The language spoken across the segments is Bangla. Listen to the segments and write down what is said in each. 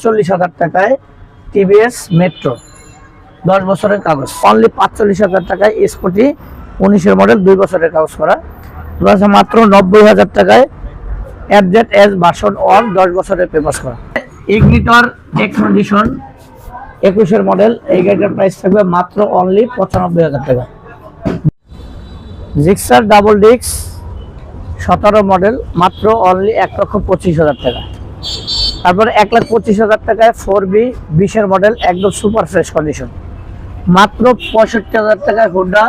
48,000 টাকায় টিভিএস মেট্রো 10 বছরের কাগজ, অনলি 45,000 টাকায় স্কুটি 19-এর মডেল 2 বছরের কাগজ করা, মাত্র 90,000 টাকায় FZS ভার্সন 1 10 বছরের পেপারস করা। ইগনিটর এক্সপেডিশন 21-এর মডেল, এই গাড়িটার প্রাইস থাকবে মাত্র অনলি 95,000 টাকা। জিক্সার ডাবল ডিস্ক 17 মডেল, মাত্র অনলি 1,25,000 টাকা। তারপরে 1,25,000 টাকায় 4B 20-এর মডেল, একদম সুপার ফ্রেশ কন্ডিশন, মাত্র 65,000 টাকায় হোন্ডা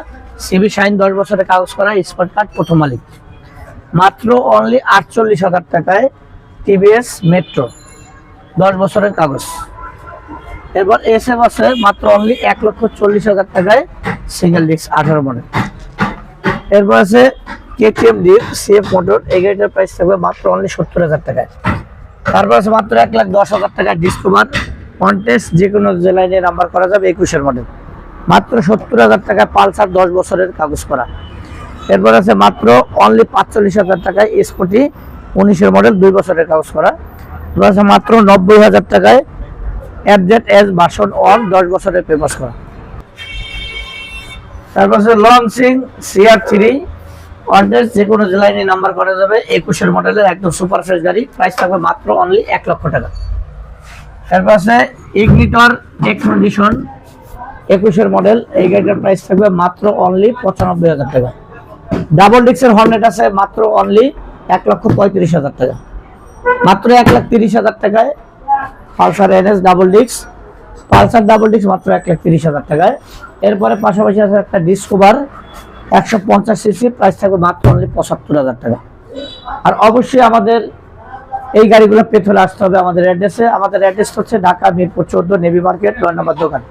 সিবি শাইন 10 বছরের কাগজ করা, স্পট কার্ড, প্রথম মালিক, মাত্র অনলি 48,000 টাকায় টিভিএস মেট্রো 10 বছরের কাগজ। এরপর এসএফ আছে মাত্র অনলি 1,40,000 টাকায় সিঙ্গেল ডিস্ক 18 মডেল। এরপর আছে কেটিএম ডিপ সিএফ মোটর, এই গাড়িটার প্রাইস থাকবে মাত্র অনলি 70,000 টাকায়। তারপর আছে মাত্র 1,10,000 টাকায় ডিসকভার কন্টেস্ট, যে কোনো জেলায় নিয়ে নাম্বার করা যাবে, 21-এর মডেল, মাত্র 70,000 টাকায় পালসার 10 বছরের কাগজ করা। এরপর আছে মাত্র অনলি 45,000 টাকায় স্কুটি 19-এর মডেল 2 বছরের কাগজ করা। এরপর আছে মাত্র 90,000 টাকায় FZS ভার্সন 1 10 বছরের পেপারস করা। তারপর আছে লঞ্চিং CR3 কন্টেস্ট, যে কোনো জেলায় নিয়ে নাম্বার করা যাবে, 21-এর মডেলের একদম সুপার ফ্রেশ গাড়ি, প্রাইস থাকবে মাত্র অনলি 1 লক্ষ টাকা। এরপর আছে ইগনিটর এক্সপেডিশন 21-এর মডেল, এই গাড়িটার প্রাইস থাকবে মাত্র অনলি 95,000 টাকা। ডাবল ডিস্কের হর্নেট আছে মাত্র অনলি 1,35,000 টাকা, মাত্র 1,30,000 টাকায় Pulsar NS double disc, Pulsar double disc মাত্র 1,30,000 টাকায়। এরপরে পাশাপাশি আছে একটা ডিসকভার 150 সিসি, প্রাইস থাকবে মাত্র অনলি 75,000 টাকা। আর অবশ্যই আমাদের এই গাড়িগুলো পেতে হলে আসতে হবে আমাদের অ্যাড্রেসে। আমাদের অ্যাড্রেস হচ্ছে ঢাকা মিরপুর 14 নেভি মার্কেট 9 নম্বর দোকান।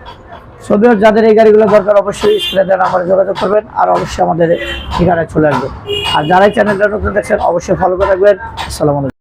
সবিও যাদের এই গাড়িগুলো দরকার অবশ্যই স্ক্রিনে দেওয়া নাম্বারে যোগাযোগ করবেন, আর অবশ্যই আমাদের ঠিকানায় চলে আসবেন। আর যারাই চ্যানেলটা নতুন দেখছেন অবশ্যই ফলো করে রাখবেন। আসসালামু আলাইকুম।